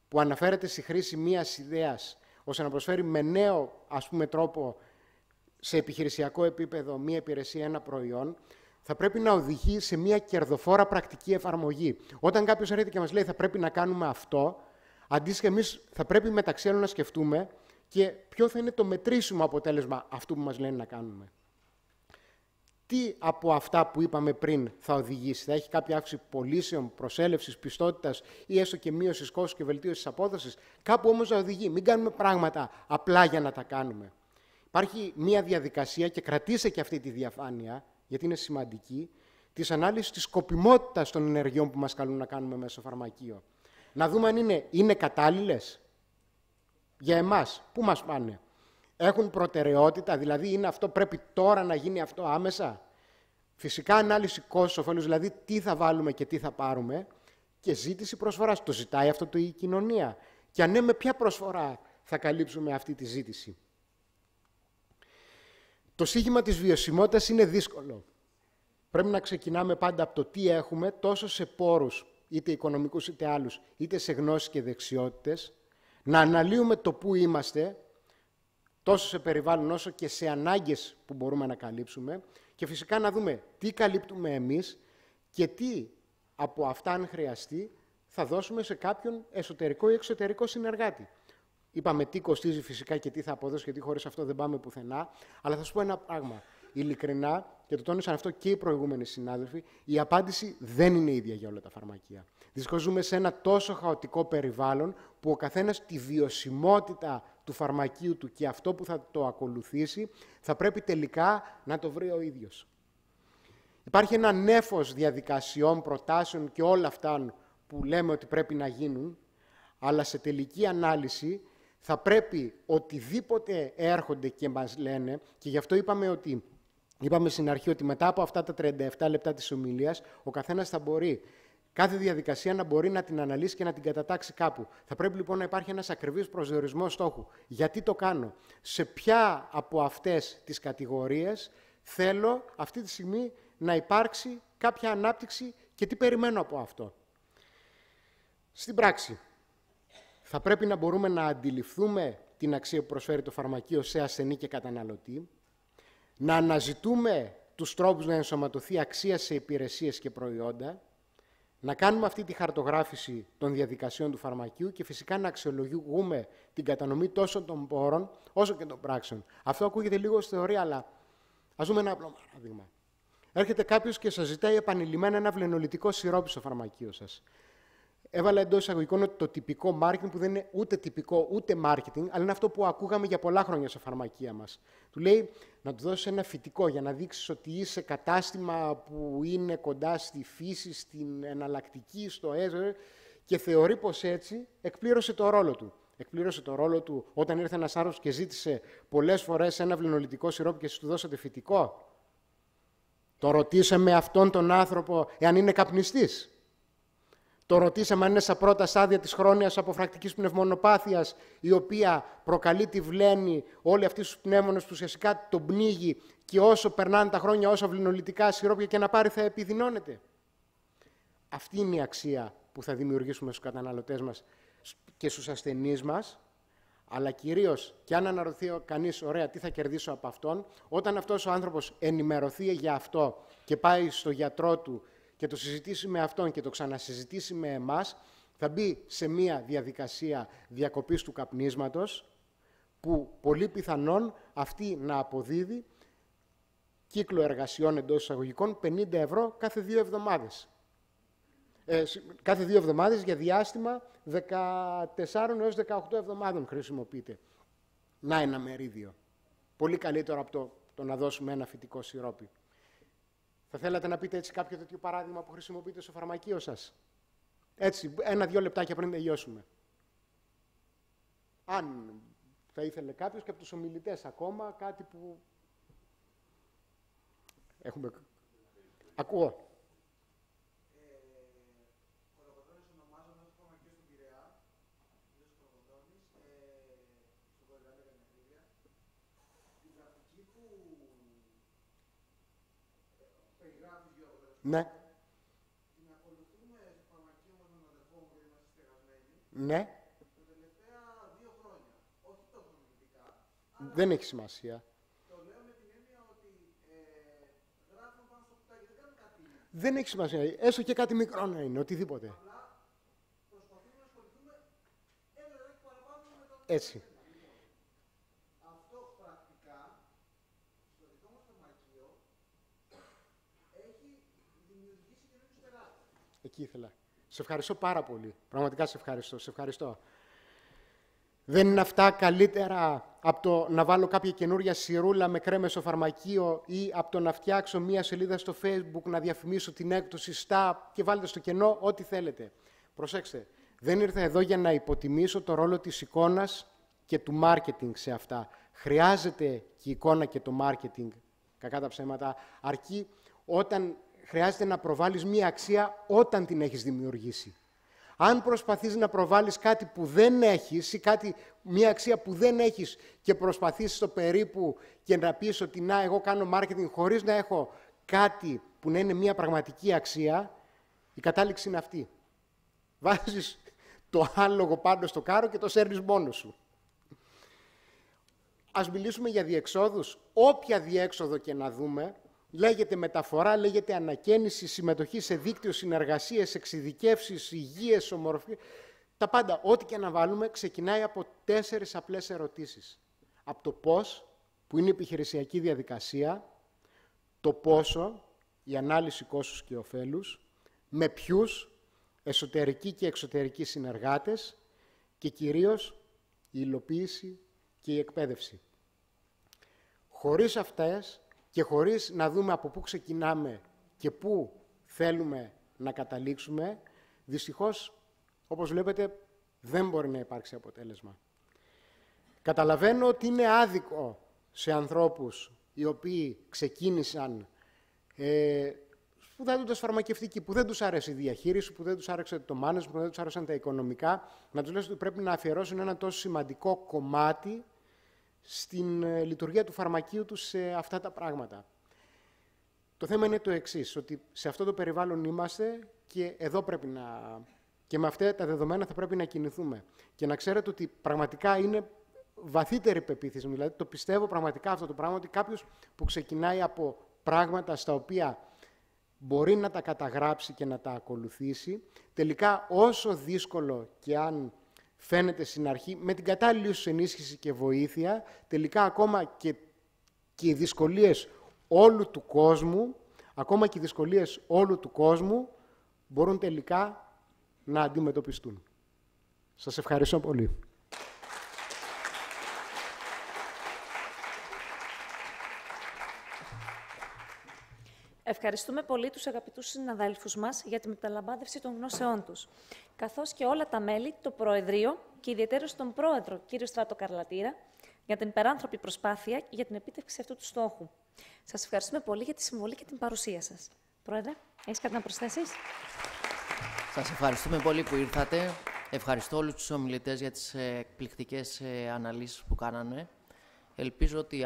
που αναφέρεται στη χρήση μίας ιδέας ώστε να προσφέρει με νέο, ας πούμε, τρόπο σε επιχειρησιακό επίπεδο μία υπηρεσία, ένα προϊόν, θα πρέπει να οδηγεί σε μία κερδοφόρα πρακτική εφαρμογή. Όταν κάποιος έρχεται και μας λέει θα πρέπει να κάνουμε αυτό, αντίστοιχα εμείς θα πρέπει μεταξύ άλλων να σκεφτούμε και ποιο θα είναι το μετρήσιμο αποτέλεσμα αυτού που μας λένε να κάνουμε. Τι από αυτά που είπαμε πριν θα οδηγήσει, θα έχει κάποια αύξηση πωλήσεων, προσέλευσης, πιστότητας ή έστω και μείωσης κόστους και βελτίωσης απόδοσης. Κάπου όμως θα οδηγεί. Μην κάνουμε πράγματα απλά για να τα κάνουμε. Υπάρχει μία διαδικασία και κρατήστε και αυτή τη διαφάνεια, γιατί είναι σημαντική, της ανάλυσης της σκοπιμότητας των ενεργειών που μας καλούν να κάνουμε μέσα στο φαρμακείο. Να δούμε αν είναι κατάλληλες για εμάς. Πού μας πάνε. Έχουν προτεραιότητα, δηλαδή είναι αυτό, πρέπει τώρα να γίνει αυτό άμεσα. Φυσικά ανάλυση κόστος-οφέλους, δηλαδή τι θα βάλουμε και τι θα πάρουμε. Και ζήτηση προσφοράς. Το ζητάει αυτό η κοινωνία. Και αν ναι, με ποια προσφορά θα καλύψουμε αυτή τη ζήτηση. Το στίχημα της βιωσιμότητας είναι δύσκολο. Πρέπει να ξεκινάμε πάντα από το τι έχουμε, τόσο σε πόρους, είτε οικονομικούς είτε άλλους, είτε σε γνώσεις και δεξιότητες, να αναλύουμε το πού είμαστε, τόσο σε περιβάλλον όσο και σε ανάγκες που μπορούμε να καλύψουμε και φυσικά να δούμε τι καλύπτουμε εμείς και τι από αυτά, αν χρειαστεί, θα δώσουμε σε κάποιον εσωτερικό ή εξωτερικό συνεργάτη. Είπαμε τι κοστίζει φυσικά και τι θα αποδώσει, γιατί χωρίς αυτό δεν πάμε πουθενά. Αλλά θα σου πω ένα πράγμα. Ειλικρινά, και το τόνισαν αυτό και οι προηγούμενοι συνάδελφοι, η απάντηση δεν είναι ίδια για όλα τα φαρμακεία. Δυστυχώς ζούμε σε ένα τόσο χαοτικό περιβάλλον που ο καθένας τη βιωσιμότητα του φαρμακείου του και αυτό που θα το ακολουθήσει θα πρέπει τελικά να το βρει ο ίδιος. Υπάρχει ένα νέφος διαδικασιών, προτάσεων και όλα αυτά που λέμε ότι πρέπει να γίνουν, αλλά σε τελική ανάλυση θα πρέπει οτιδήποτε έρχονται και μας λένε, και γι' αυτό είπαμε στην αρχή ότι μετά από αυτά τα 37 λεπτά της ομιλίας, ο καθένας θα μπορεί κάθε διαδικασία να μπορεί να την αναλύσει και να την κατατάξει κάπου. Θα πρέπει λοιπόν να υπάρχει ένας ακριβής προσδιορισμός στόχου. Γιατί το κάνω, σε ποια από αυτές τις κατηγορίες θέλω αυτή τη στιγμή να υπάρξει κάποια ανάπτυξη και τι περιμένω από αυτό. Στην πράξη, θα πρέπει να μπορούμε να αντιληφθούμε την αξία που προσφέρει το φαρμακείο σε ασθενή και καταναλωτή, να αναζητούμε τους τρόπους να ενσωματωθεί αξία σε υπηρεσίες και προϊόντα, να κάνουμε αυτή τη χαρτογράφηση των διαδικασιών του φαρμακείου και φυσικά να αξιολογούμε την κατανομή τόσο των πόρων όσο και των πράξεων. Αυτό ακούγεται λίγο στη θεωρία, αλλά ας δούμε ένα απλό παράδειγμα. Έρχεται κάποιος και σας ζητάει επανειλημμένα ένα βλενολιτικό σιρόπι στο φαρμακείο σας. Έβαλα εντός εισαγωγικών ότι το τυπικό marketing, που δεν είναι ούτε τυπικό ούτε marketing, αλλά είναι αυτό που ακούγαμε για πολλά χρόνια στα φαρμακεία μας. Του λέει να του δώσεις ένα φυτικό για να δείξεις ότι είσαι κατάστημα που είναι κοντά στη φύση, στην εναλλακτική, στο έζωρο, και θεωρεί πως έτσι εκπλήρωσε το ρόλο του. Εκπλήρωσε το ρόλο του όταν ήρθε ένας άνθρωπος και ζήτησε πολλές φορές ένα βλενολιτικό σιρόπι και εσείς του δώσατε φυτικό. Το ρωτήσαμε αυτόν τον άνθρωπο εάν είναι καπνιστής. Το ρωτήσαμε αν είναι στα πρώτα στάδια της χρόνιας αποφρακτικής πνευμονοπάθειας, η οποία προκαλεί τη βλένη, όλοι αυτοί τους πνεύμονες που ουσιαστικά τον πνίγει και όσο περνάνε τα χρόνια, όσο βληνολιτικά σιρόπια και να πάρει θα επιδεινώνεται. Αυτή είναι η αξία που θα δημιουργήσουμε στους καταναλωτές μας και στους ασθενείς μας, αλλά κυρίως, και αν αναρωτηθεί κανείς, ωραία, τι θα κερδίσω από αυτόν, όταν αυτός ο άνθρωπος ενημερωθεί για αυτό και πάει στο γιατρό του και το συζητήσει με αυτόν και το ξανασυζητήσει με εμάς, θα μπει σε μία διαδικασία διακοπής του καπνίσματος, που πολύ πιθανόν αυτή να αποδίδει κύκλο εργασιών εντός εισαγωγικών 50 ευρώ κάθε 2 εβδομάδες. Κάθε 2 εβδομάδες για διάστημα 14 έως 18 εβδομάδων χρησιμοποιείται. Να ένα μερίδιο. Πολύ καλύτερο από το να δώσουμε ένα φυτικό σιρόπι. Θα θέλατε να πείτε έτσι κάποιο τέτοιο παράδειγμα που χρησιμοποιείτε στο φαρμακείο σας? Έτσι, 1-2 λεπτάκια πριν τελειώσουμε. Αν θα ήθελε κάποιος και από τους ομιλητές ακόμα κάτι που... Έχουμε... Ακούω. Κολοκοτρώνης ονομάζομαι, έχω φαρμακείο στον Πειραιά, κύριος Κολοκοτρώνης, στο Βορειοελλάδα για την ακρίβεια. Την πρακτική που περιγράφεις, Γιώργο, Ναι. την ακολουθούμε στο φαρμακείο μας με τον αδερφό μου, γιατί είμαστε στεγασμένοι, Ναι. τα τελευταία 2 χρόνια. Όχι τόσο νομιτικά. Δεν έχει σημασία. Το λέω με την έννοια ότι γράφουν πάνω στο κουτάκι, δεν κάνουν κάτι. Δεν έχει σημασία. Έστω και κάτι μικρό να είναι, οτιδήποτε. Απλά προσπαθούμε να ασχοληθούμε ένα λεπτάκι παραπάνω με το... Έτσι. Αυτό πρακτικά στο δικό μας φαρμακείο έχει δημιουργήσει καινούριους τεράστιους. Εκεί ήθελα. Σε ευχαριστώ πάρα πολύ. Πραγματικά σε ευχαριστώ. Σε ευχαριστώ. Δεν είναι αυτά καλύτερα από το να βάλω κάποια καινούρια σιρούλα με κρέμες στο φαρμακείο ή από το να φτιάξω μία σελίδα στο Facebook να διαφημίσω την έκπτωση στα και βάλτε στο κενό ό,τι θέλετε. Προσέξτε, δεν ήρθα εδώ για να υποτιμήσω το ρόλο της εικόνας και του μάρκετινγκ σε αυτά. Χρειάζεται και η εικόνα και το μάρκετινγκ, κακά τα ψέματα, αρκεί όταν χρειάζεται να προβάλλεις μία αξία όταν την έχεις δημιουργήσει. Αν προσπαθείς να προβάλλεις κάτι που δεν έχεις ή μία αξία που δεν έχεις και προσπαθείς στο περίπου και να πεις ότι να, εγώ κάνω marketing χωρίς να έχω κάτι που να είναι μία πραγματική αξία, η κατάληξη είναι αυτή. Βάζεις το άλογο πάνω στο κάρο και το σέρνεις μόνος σου. Ας μιλήσουμε για διεξόδους. Όποια διέξοδο και να δούμε, λέγεται μεταφορά, λέγεται ανακαίνιση, συμμετοχή σε δίκτυο, συνεργασίες, εξειδικεύσεις, υγείες, ομορφίες. Τα πάντα, ό,τι και να βάλουμε, ξεκινάει από 4 απλές ερωτήσεις. Από το πώς, που είναι η επιχειρησιακή διαδικασία, το πόσο, η ανάλυση κόστους και ωφέλους, με ποιους, εσωτερικοί και εξωτερικοί συνεργάτες και κυρίως η υλοποίηση και η εκπαίδευση. Χωρίς αυτές και χωρίς να δούμε από πού ξεκινάμε και πού θέλουμε να καταλήξουμε, δυστυχώς, όπως βλέπετε, δεν μπορεί να υπάρξει αποτέλεσμα. Καταλαβαίνω ότι είναι άδικο σε ανθρώπους οι οποίοι ξεκίνησαν σπουδάζοντας φαρμακευτική, που δεν τους άρεσε η διαχείριση, που δεν τους άρεσε το management, που δεν τους άρεσαν τα οικονομικά, να τους λες ότι πρέπει να αφιερώσουν ένα τόσο σημαντικό κομμάτι στην λειτουργία του φαρμακείου τους σε αυτά τα πράγματα. Το θέμα είναι το εξής, ότι σε αυτό το περιβάλλον είμαστε και εδώ πρέπει και με αυτά τα δεδομένα θα πρέπει να κινηθούμε. Και να ξέρετε ότι πραγματικά είναι βαθύτερη πεποίθηση, δηλαδή το πιστεύω πραγματικά αυτό το πράγμα, ότι κάποιος που ξεκινάει από πράγματα στα οποία μπορεί να τα καταγράψει και να τα ακολουθήσει, τελικά όσο δύσκολο και αν φαίνεται στην αρχή, με την κατάλληλη ίσως ενίσχυση και βοήθεια, τελικά ακόμα και οι δυσκολίες όλου του κόσμου, ακόμα και οι δυσκολίες όλου του κόσμου, μπορούν τελικά να αντιμετωπιστούν. Σας ευχαριστώ πολύ. Ευχαριστούμε πολύ τους αγαπητούς συναδέλφους μας για τη μεταλαμπάδευση των γνώσεών τους, καθώς και όλα τα μέλη, το Προεδρείο και ιδιαιτέρως τον Πρόεδρο, κύριο Στράτο Καρλατήρα, για την υπεράνθρωπη προσπάθεια για την επίτευξη αυτού του στόχου. Σας ευχαριστούμε πολύ για τη συμβολή και την παρουσία σας. Πρόεδρε, έχεις κάτι να προσθέσεις? Σας ευχαριστούμε πολύ που ήρθατε. Ευχαριστώ όλους τους ομιλητές για τις εκπληκτικές αναλύσεις που κάνανε. Ελπίζω ότι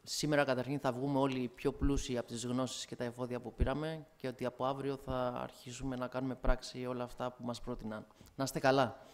σήμερα καταρχήν θα βγούμε όλοι πιο πλούσιοι από τις γνώσεις και τα εφόδια που πήραμε και ότι από αύριο θα αρχίσουμε να κάνουμε πράξη όλα αυτά που μας πρότειναν. Να είστε καλά.